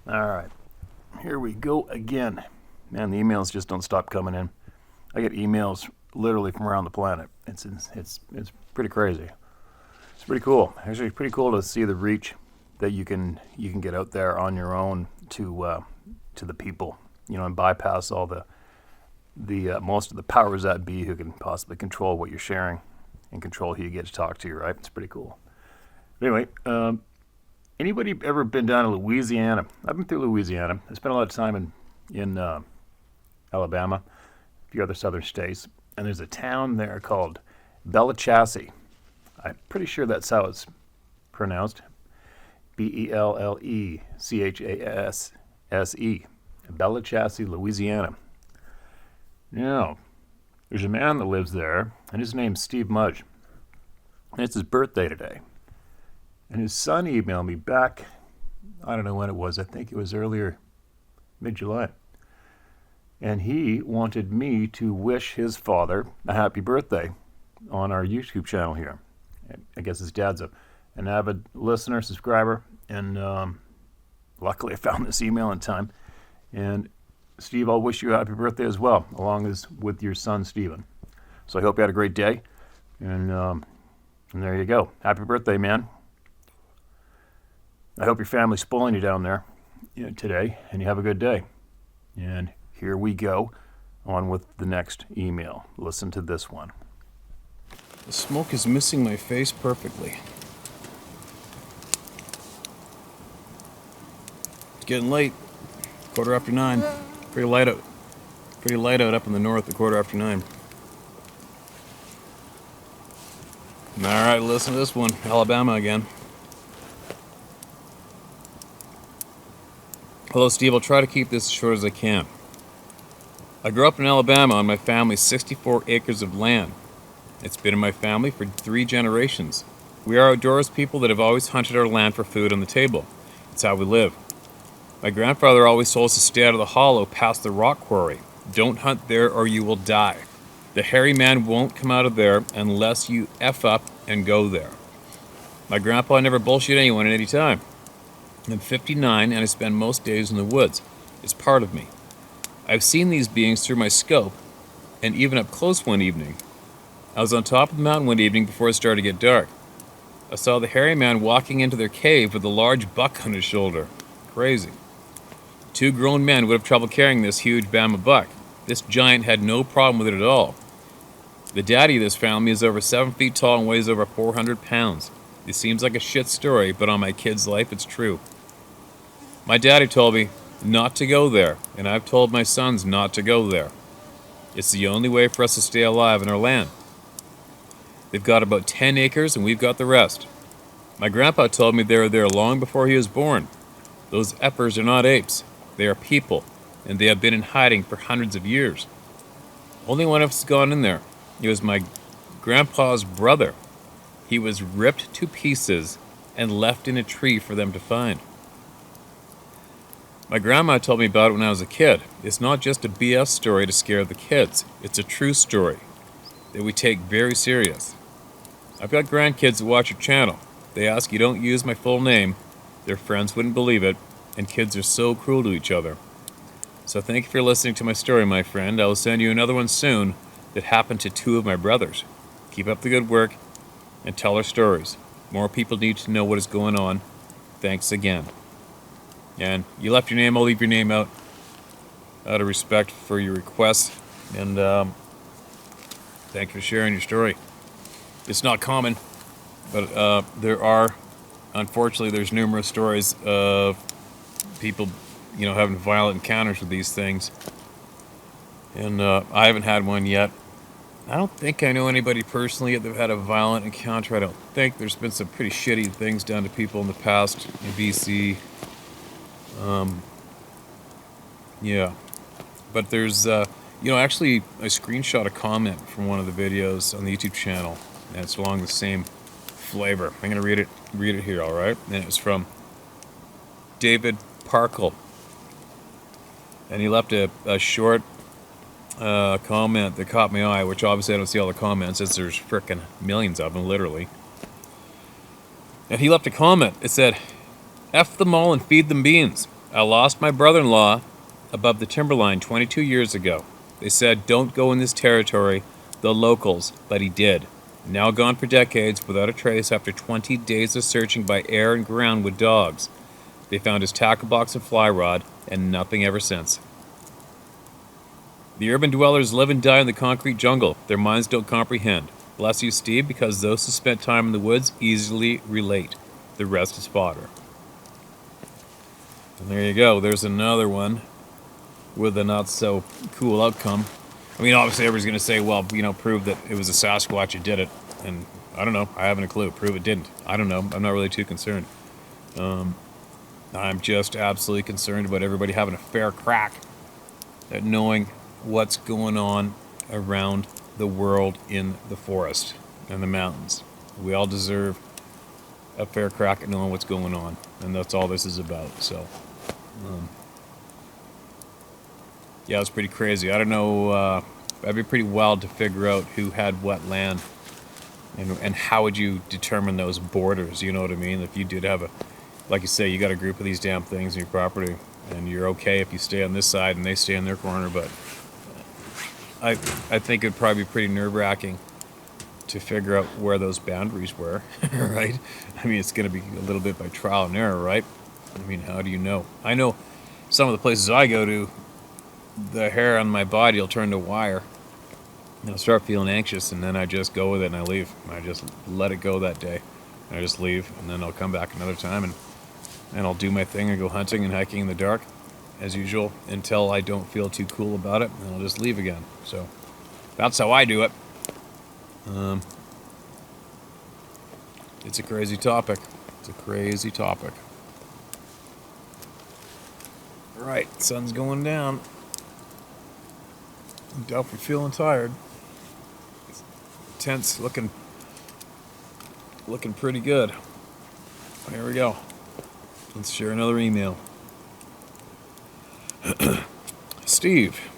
All right, here we go again. Man, the emails just don't stop coming in. I get emails literally from around the planet. It's pretty crazy. It's pretty cool. Actually, pretty cool to see the reach that you can get out there on your own to the people, and bypass all the most of the powers that be who can possibly control what you're sharing and control who you get to talk to. Right? It's pretty cool. Anyway, anybody ever been down to Louisiana? I've been through Louisiana. I spent a lot of time in Alabama, a few other southern states, and there's a town there called Bellachassee. I'm pretty sure that's how it's pronounced. Bellechase. Bellachassee, Louisiana. Now, there's a man that lives there, and his name's Steve Mudge. And it's his birthday today. And his son emailed me back, I don't know when it was, I think it was earlier, mid-July. And he wanted me to wish his father a happy birthday on our YouTube channel here. I guess his dad's an avid listener, subscriber, and luckily I found this email in time. And Steve, I'll wish you a happy birthday as well, along as with your son, Steven. So I hope you had a great day, and there you go. Happy birthday, man. I hope your family's spoiling you down there today, and you have a good day. And here we go, on with the next email. Listen to this one. The smoke is missing my face perfectly. It's getting late. 9:15. Pretty light out. Pretty light out up in the north at 9:15. All right, listen to this one. Alabama again. Hello, Steve. I'll try to keep this as short as I can. I grew up in Alabama on my family's 64 acres of land. It's been in my family for 3 generations. We are outdoors people that have always hunted our land for food on the table. It's how we live. My grandfather always told us to stay out of the hollow past the rock quarry. Don't hunt there or you will die. The hairy man won't come out of there unless you F up and go there. My grandpa never bullshit anyone at any time. I'm 59 and I spend most days in the woods. It's part of me. I've seen these beings through my scope and even up close one evening. I was on top of the mountain one evening before it started to get dark. I saw the hairy man walking into their cave with a large buck on his shoulder. Crazy. 2 grown men would have trouble carrying this huge Bama buck. This giant had no problem with it at all. The daddy of this family is over 7 feet tall and weighs over 400 pounds. It seems like a shit story, but on my kid's life, it's true. My daddy told me not to go there, and I've told my sons not to go there. It's the only way for us to stay alive in our land. They've got about 10 acres, and we've got the rest. My grandpa told me they were there long before he was born. Those eppers are not apes. They are people, and they have been in hiding for hundreds of years. Only one of us has gone in there. It was my grandpa's brother. He was ripped to pieces and left in a tree for them to find. My grandma told me about it when I was a kid. It's not just a BS story to scare the kids. It's a true story that we take very serious. I've got grandkids that watch your channel. They ask you don't use my full name. Their friends wouldn't believe it, and kids are so cruel to each other. So thank you for listening to my story, my friend. I will send you another one soon that happened to 2 of my brothers. Keep up the good work and tell our stories. More people need to know what is going on. Thanks again. And you left your name, I'll leave your name out of respect for your request. And thank you for sharing your story. It's not common, but there are, unfortunately, there's numerous stories of people, having violent encounters with these things. And I haven't had one yet. I don't think I know anybody personally that have had a violent encounter. I don't think. There's been some pretty shitty things done to people in the past in BC. Yeah. But there's, actually I screenshot a comment from one of the videos on the YouTube channel, and it's along the same flavor. I'm going to read it here, all right? And it's from David Parkle. And he left a short comment that caught my eye, which obviously I don't see all the comments, as there's frickin' millions of them, literally. And he left a comment. It said, F them all and feed them beans. I lost my brother-in-law above the timberline 22 years ago. They said, don't go in this territory, the locals, but he did. Now gone for decades without a trace after 20 days of searching by air and ground with dogs. They found his tackle box and fly rod, and nothing ever since. The urban dwellers live and die in the concrete jungle. Their minds don't comprehend. Bless you, Steve, because those who spent time in the woods easily relate. The rest is fodder. And there you go. There's another one with a not so cool outcome. I mean, obviously everybody's going to say, well, prove that it was a Sasquatch who did it. And I don't know. I haven't a clue. Prove it didn't. I don't know. I'm not really too concerned. I'm just absolutely concerned about everybody having a fair crack at knowing what's going on around the world in the forest and the mountains. We all deserve a fair crack at knowing what's going on, and that's all this is about. So, yeah, it's pretty crazy. I don't know. That'd be pretty wild to figure out who had what land, and how would you determine those borders? You know what I mean? If you did have like you say, you got a group of these damn things in your property, and you're okay if you stay on this side and they stay in their corner, but I think it'd probably be pretty nerve-wracking to figure out where those boundaries were, right? I mean, it's going to be a little bit by trial and error, right? I mean, how do you know? I know some of the places I go to, the hair on my body will turn to wire, and I'll start feeling anxious, and then I just go with it and I leave. I just let it go that day. I just leave, and then I'll come back another time, and I'll do my thing and go hunting and hiking in the dark, as usual, until I don't feel too cool about it, and I'll just leave again. So that's how I do it. It's a crazy topic. It's a crazy topic. Right, sun's going down. I'm definitely feeling tired. Tent's looking pretty good. Here we go. Let's share another email. Steve,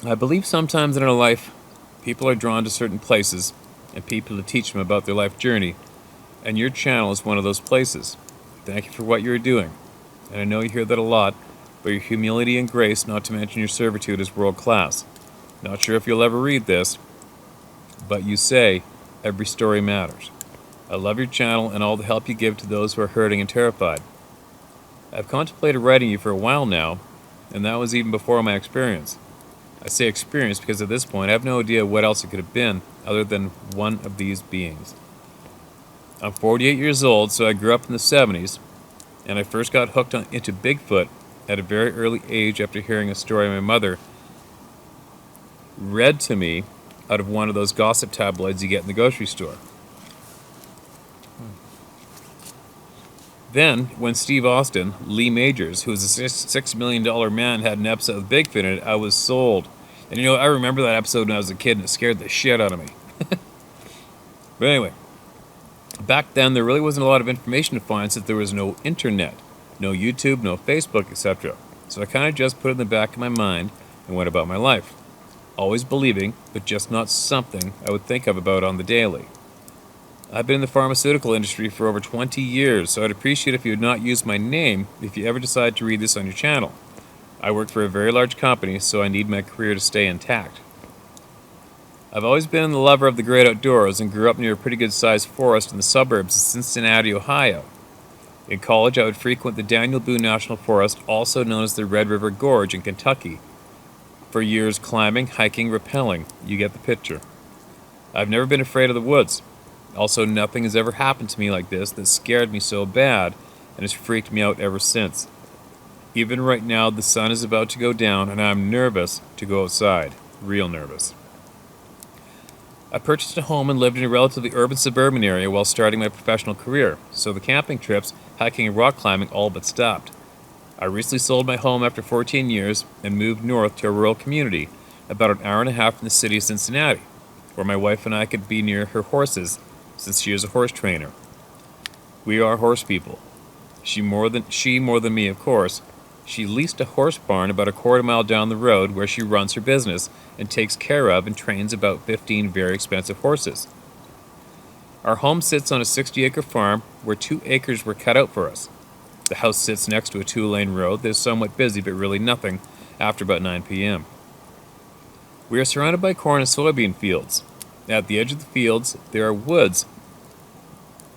I believe sometimes in our life, people are drawn to certain places and people to teach them about their life journey, and your channel is one of those places. Thank you for what you're doing. And I know you hear that a lot, but your humility and grace, not to mention your servitude, is world class. Not sure if you'll ever read this, but you say, every story matters. I love your channel and all the help you give to those who are hurting and terrified. I've contemplated writing you for a while now, and that was even before my experience. I say experience because at this point I have no idea what else it could have been other than one of these beings. I'm 48 years old, so I grew up in the 70s, and I first got hooked into Bigfoot at a very early age after hearing a story my mother read to me out of one of those gossip tabloids you get in the grocery store. Then, when Steve Austin, Lee Majors, who was a $6 million man, had an episode of Bigfoot in it, I was sold. And I remember that episode when I was a kid, and it scared the shit out of me. But anyway, back then there really wasn't a lot of information to find since there was no internet, no YouTube, no Facebook, etc. So I kind of just put it in the back of my mind and went about my life. Always believing, but just not something I would think of about on the daily. I've been in the pharmaceutical industry for over 20 years, so I'd appreciate if you would not use my name if you ever decide to read this on your channel. I work for a very large company, so I need my career to stay intact. I've always been the lover of the great outdoors and grew up near a pretty good-sized forest in the suburbs of Cincinnati, Ohio. In college, I would frequent the Daniel Boone National Forest, also known as the Red River Gorge in Kentucky. For years climbing, hiking, rappelling. You get the picture. I've never been afraid of the woods. Also, nothing has ever happened to me like this that scared me so bad and has freaked me out ever since. Even right now, the sun is about to go down and I'm nervous to go outside. Real nervous. I purchased a home and lived in a relatively urban suburban area while starting my professional career, so the camping trips, hiking, and rock climbing all but stopped. I recently sold my home after 14 years and moved north to a rural community, about an hour and a half from the city of Cincinnati, where my wife and I could be near her horses, since she is a horse trainer. We are horse people. She more than me, of course. She leased a horse barn about a quarter-mile down the road where she runs her business and takes care of and trains about 15 very expensive horses. Our home sits on a 60-acre farm where 2 acres were cut out for us. The house sits next to a 2-lane road that is somewhat busy but really nothing after about 9 p.m. We are surrounded by corn and soybean fields. At the edge of the fields, there are woods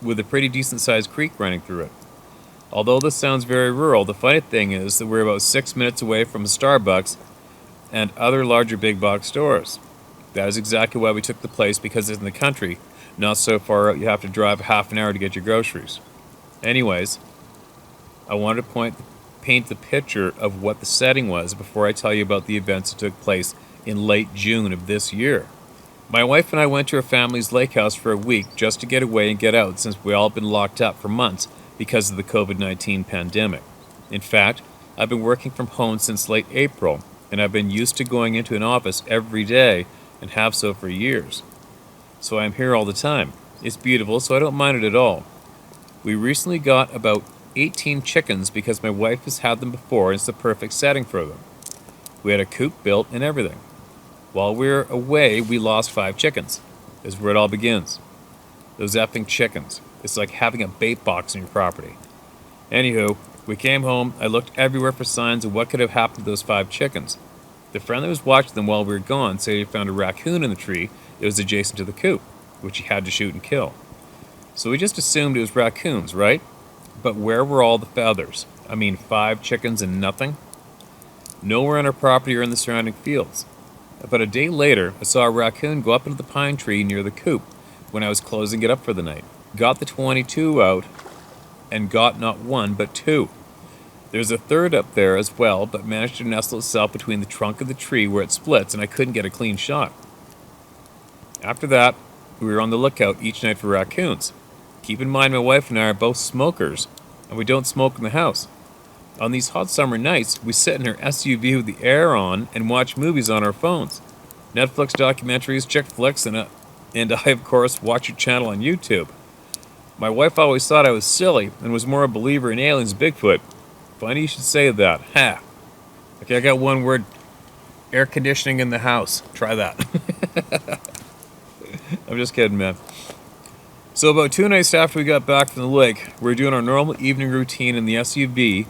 with a pretty decent-sized creek running through it. Although this sounds very rural, the funny thing is that we're about 6 minutes away from a Starbucks and other larger big box stores. That is exactly why we took the place, because it's in the country, not so far out you have to drive half an hour to get your groceries. Anyways, I wanted to paint the picture of what the setting was before I tell you about the events that took place in late June of this year. My wife and I went to her family's lake house for a week just to get away and get out, since we all been locked up for months because of the COVID-19 pandemic. In fact, I've been working from home since late April, and I've been used to going into an office every day and have so for years. So I'm here all the time. It's beautiful, so I don't mind it at all. We recently got about 18 chickens because my wife has had them before and it's the perfect setting for them. We had a coop built and everything. While we were away, we lost 5 chickens. This is where it all begins. Those effing chickens. It's like having a bait box on your property. Anywho, we came home. I looked everywhere for signs of what could have happened to those 5 chickens. The friend that was watching them while we were gone said he found a raccoon in the tree that was adjacent to the coop, which he had to shoot and kill. So we just assumed it was raccoons, right? But where were all the feathers? I mean, 5 chickens and nothing? Nowhere on our property or in the surrounding fields. About a day later, I saw a raccoon go up into the pine tree near the coop when I was closing it up for the night. Got the .22 out and got not 1 but 2. There's a third up there as well, but managed to nestle itself between the trunk of the tree where it splits, and I couldn't get a clean shot. After that, we were on the lookout each night for raccoons. Keep in mind my wife and I are both smokers, and we don't smoke in the house. On these hot summer nights, we sit in our SUV with the air on and watch movies on our phones. Netflix documentaries, chick flicks, and I, of course, watch your channel on YouTube. My wife always thought I was silly and was more a believer in aliens and Bigfoot. Funny you should say that. Ha! Okay, I got one word. Air conditioning in the house. Try that. I'm just kidding, man. So about 2 nights after we got back from the lake, we were doing our normal evening routine in the SUV,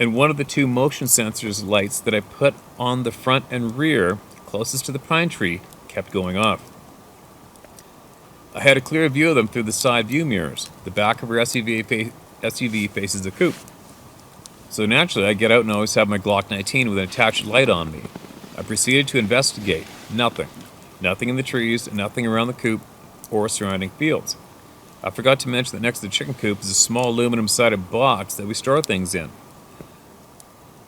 and one of the 2 motion sensors lights that I put on the front and rear, closest to the pine tree, kept going off. I had a clear view of them through the side view mirrors. The back of our SUV faces the coupe. So naturally, I get out and always have my Glock 19 with an attached light on me. I proceeded to investigate. Nothing. Nothing in the trees, and nothing around the coupe or surrounding fields. I forgot to mention that next to the chicken coop is a small aluminum-sided box that we store things in.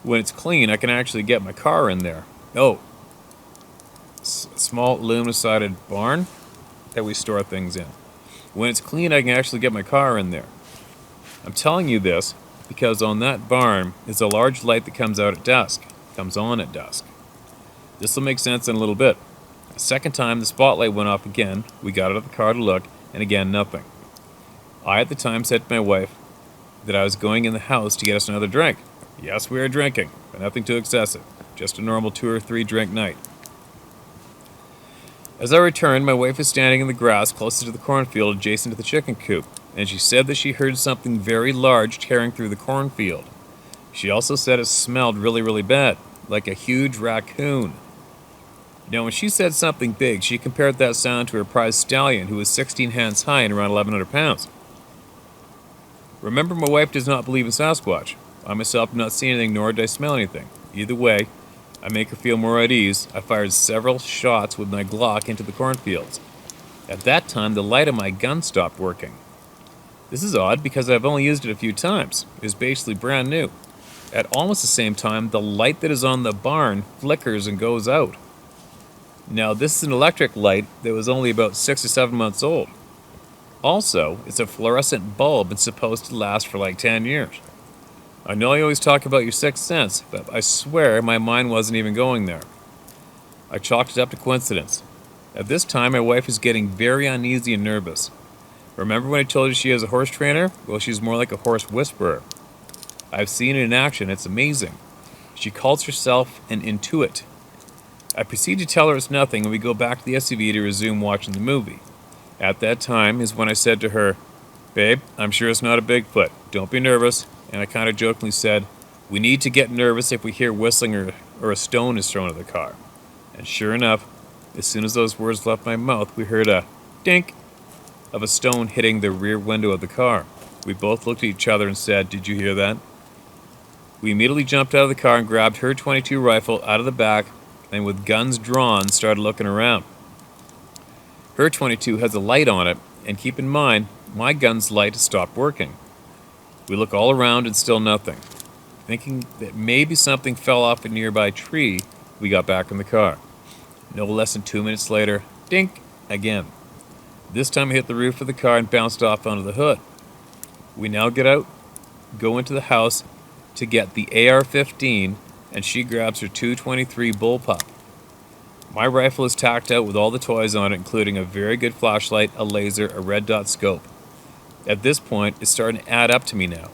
When it's clean, I can actually get my car in there. Oh, small aluminum-sided barn that we store things in. When it's clean, I can actually get my car in there. I'm telling you this because on that barn is a large light that comes on at dusk. This will make sense in a little bit. A second time, the spotlight went off again. We got out of the car to look, and again, nothing. I, at the time, said to my wife that I was going in the house to get us another drink. Yes, we are drinking, but nothing too excessive. Just a normal 2 or 3 drink night. As I returned, my wife was standing in the grass closest to the cornfield adjacent to the chicken coop, and she said that she heard something very large tearing through the cornfield. She also said it smelled really, really bad, like a huge raccoon. Now, when she said something big, she compared that sound to her prize stallion, who was 16 hands high and around 1,100 pounds. Remember, my wife does not believe in Sasquatch. I myself did not see anything, nor did I smell anything. Either way, I make her feel more at ease. I fired several shots with my Glock into the cornfields. At that time, the light of my gun stopped working. This is odd because I've only used it a few times. It was basically brand new. At almost the same time, the light that is on the barn flickers and goes out. Now, this is an electric light that was only about 6 or 7 months old. Also, it's a fluorescent bulb and supposed to last for like 10 years. I know you always talk about your sixth sense, but I swear my mind wasn't even going there. I chalked it up to coincidence. At this time, my wife is getting very uneasy and nervous. Remember when I told you she has a horse trainer? Well, she's more like a horse whisperer. I've seen it in action. It's amazing. She calls herself an intuit. I proceed to tell her it's nothing, and we go back to the SUV to resume watching the movie. At that time is when I said to her, "Babe, I'm sure it's not a Bigfoot. Don't be nervous. and I kind of jokingly said, "We need to get nervous if we hear whistling or a stone is thrown at the car." And sure enough, as soon as those words left my mouth, we heard a dink of a stone hitting the rear window of the car. We both looked at each other and said, "Did you hear that?" We immediately jumped out of the car and grabbed her .22 rifle out of the back and with guns drawn started looking around. Her .22 has a light on it, and keep in mind, my gun's light has stopped working. We look all around and still nothing. Thinking that maybe something fell off a nearby tree, we got back in the car. No less than 2 minutes later, dink, again. This time it hit the roof of the car and bounced off onto the hood. We now get out, go into the house to get the AR-15, and she grabs her .223 bullpup. My rifle is tacked out with all the toys on it, including a very good flashlight, a laser, a red dot scope. At this point, it's starting to add up to me now.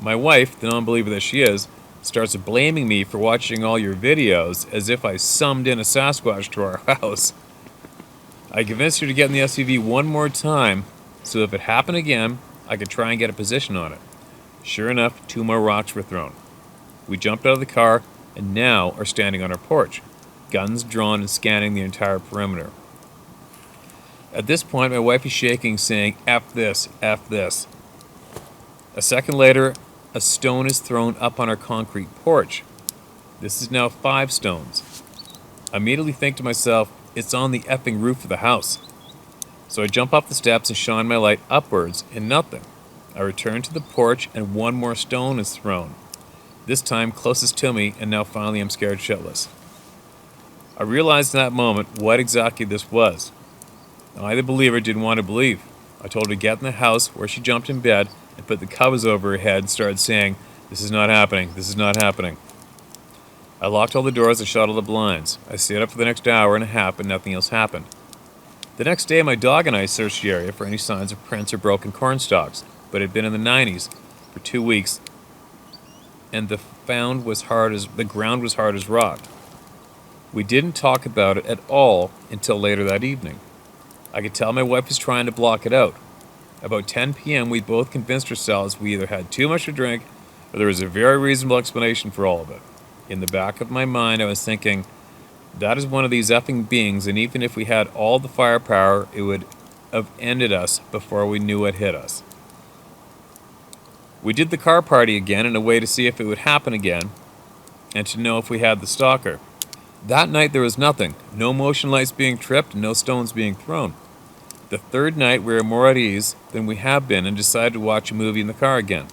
My wife, the non-believer that she is, starts blaming me for watching all your videos as if I summoned in a Sasquatch to our house. I convinced her to get in the SUV one more time, so if it happened again, I could try and get a position on it. Sure enough, 2 more rocks were thrown. We jumped out of the car and now are standing on our porch, guns drawn and scanning the entire perimeter. At this point, my wife is shaking, saying, "F this, F this." A second later, a stone is thrown up on our concrete porch. This is now 5 stones. I immediately think to myself, it's on the effing roof of the house. So I jump up the steps and shine my light upwards, and nothing. I return to the porch and 1 more stone is thrown. This time closest to me, and now finally I'm scared shitless. I realized in that moment what exactly this was. I, the believer, didn't want to believe. I told her to get in the house, where she jumped in bed and put the covers over her head and started saying, "This is not happening, this is not happening." I locked all the doors and shut all the blinds. I stayed up for the next hour and a half, but nothing else happened. The next day, my dog and I searched the area for any signs of prints or broken corn stalks, but it had been in the 90s for 2 weeks, and the ground was hard as rock. We didn't talk about it at all until later that evening. I could tell my wife was trying to block it out. About 10 p.m., we both convinced ourselves we either had too much to drink or there was a very reasonable explanation for all of it. In the back of my mind, I was thinking, that is one of these effing beings, and even if we had all the firepower, it would have ended us before we knew it hit us. We did the car party again in a way to see if it would happen again and to know if we had the stalker. That night there was nothing, no motion lights being tripped and no stones being thrown. The third night we were more at ease than we have been and decided to watch a movie in the car again.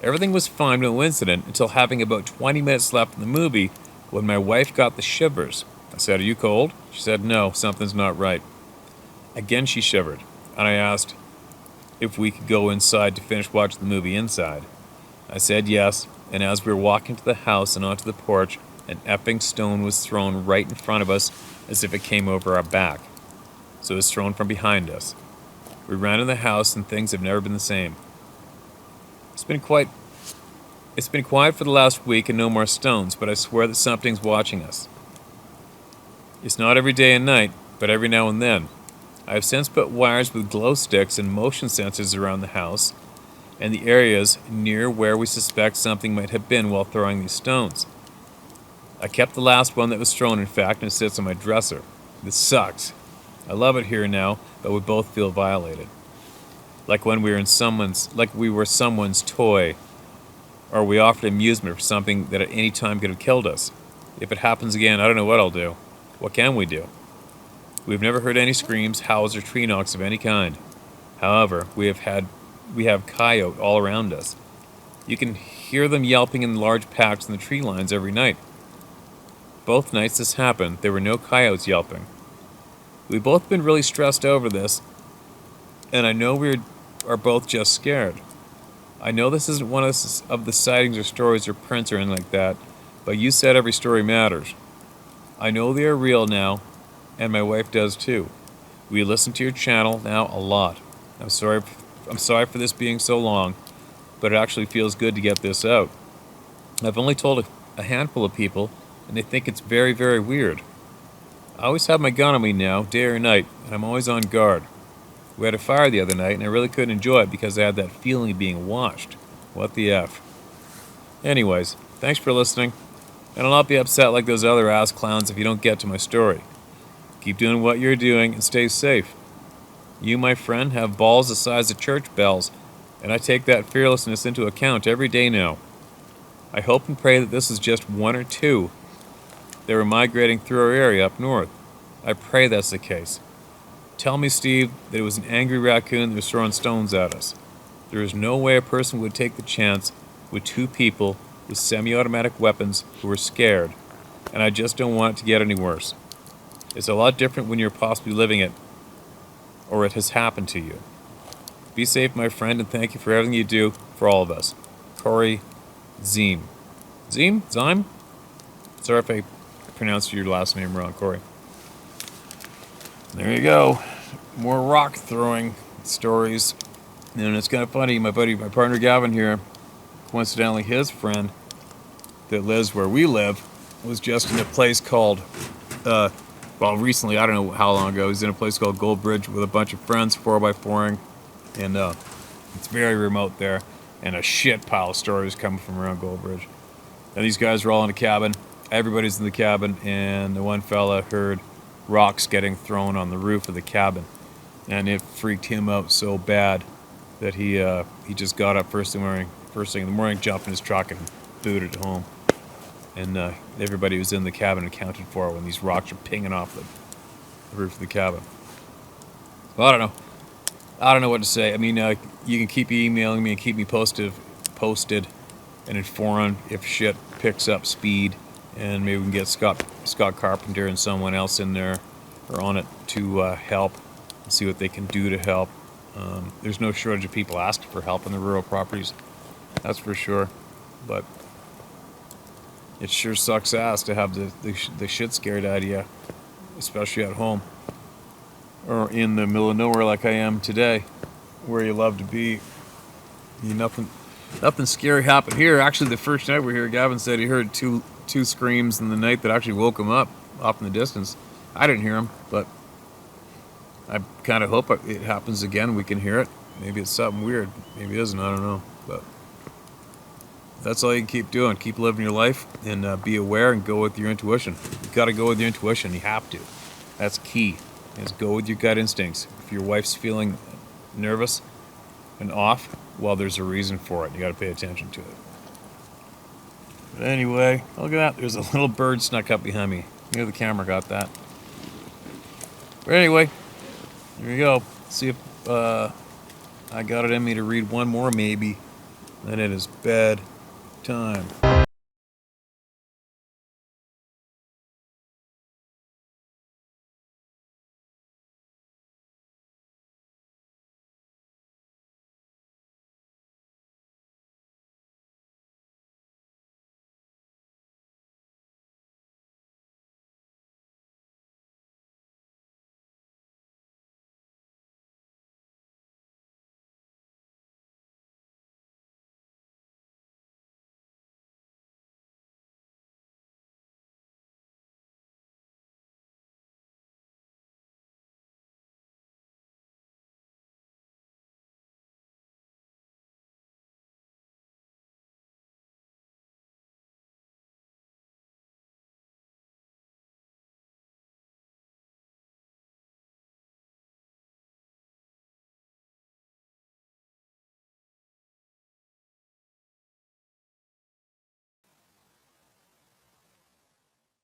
Everything was fine, no incident, until having about 20 minutes left in the movie when my wife got the shivers. I said, "Are you cold?" She said, "No, something's not right." Again she shivered, and I asked if we could go inside to finish watching the movie inside. I said yes, and as we were walking to the house and onto the porch, an effing stone was thrown right in front of us as if it came over our back. So it was thrown from behind us. We ran in the house and things have never been the same. It's been quiet for the last week and no more stones, but I swear that something's watching us. It's not every day and night, but every now and then. I have since put wires with glow sticks and motion sensors around the house and the areas near where we suspect something might have been while throwing these stones. I kept the last one that was thrown, in fact, and it sits on my dresser. This sucks. I love it here now, but we both feel violated. Like when we were someone's toy, or we offered amusement for something that at any time could have killed us. If it happens again, I don't know what I'll do. What can we do? We've never heard any screams, howls, or tree knocks of any kind. However, we have coyote all around us. You can hear them yelping in large packs in the tree lines every night. Both nights this happened, there were no coyotes yelping. We've both been really stressed over this, and I know we are both just scared. I know this isn't one of the sightings or stories or prints or anything like that, but you said every story matters. I know they are real now, and my wife does too. We listen to your channel now a lot. I'm sorry for this being so long, but it actually feels good to get this out. I've only told a handful of people, and they think it's very, very weird. I always have my gun on me now, day or night, and I'm always on guard. We had a fire the other night, and I really couldn't enjoy it because I had that feeling of being watched. What the F? Anyways, thanks for listening. And I'll not be upset like those other ass clowns if you don't get to my story. Keep doing what you're doing and stay safe. You, my friend, have balls the size of church bells, and I take that fearlessness into account every day now. I hope and pray that this is just one or two that were migrating through our area up north. I pray that's the case. Tell me, Steve, that it was an angry raccoon that was throwing stones at us. There is no way a person would take the chance with two people with semi-automatic weapons who were scared, and I just don't want it to get any worse. It's a lot different when you're possibly living it, or it has happened to you. Be safe, my friend, and thank you for everything you do for all of us. Corey Ziem. Ziem? Zime? Sorry if I pronounced your last name wrong, Corey. There you go. More rock throwing stories. And it's kind of funny, my partner Gavin here, coincidentally his friend that lives where we live, was just in a place called, recently, I don't know how long ago, he was in a place called Goldbridge with a bunch of friends, 4x4ing, and it's very remote there, and a shit pile of stories coming from around Goldbridge. And these guys were all in a cabin, everybody's in the cabin, and the one fella heard rocks getting thrown on the roof of the cabin, and it freaked him out so bad that he just got up first thing in the morning, jumped in his truck and booted home. And everybody was in the cabin accounted for when these rocks are pinging off the roof of the cabin. Well, I don't know what to say. I mean, you can keep emailing me and keep me posted and informed if shit picks up speed, and maybe we can get Scott Carpenter and someone else in there or on it to help and see what they can do to help. There's no shortage of people asking for help in the rural properties, that's for sure. But it sure sucks ass to have the shit scared out of you, especially at home or in the middle of nowhere like I am today, where you love to be. Nothing scary happened here. Actually, the first night we were here, Gavin said he heard two screams in the night that actually woke him up off in the distance. I didn't hear them, but I kind of hope it happens again. We can hear it. Maybe it's something weird. Maybe it isn't. I don't know. But that's all you can keep doing. Keep living your life and be aware and go with your intuition. You got to go with your intuition. You have to. That's key. Is go with your gut instincts. If your wife's feeling nervous and off, well, there's a reason for it. You got to pay attention to it. But anyway, look at that. There's a little bird snuck up behind me. Maybe the camera got that. But anyway, here we go. See if I got it in me to read one more maybe. Then it is bed time.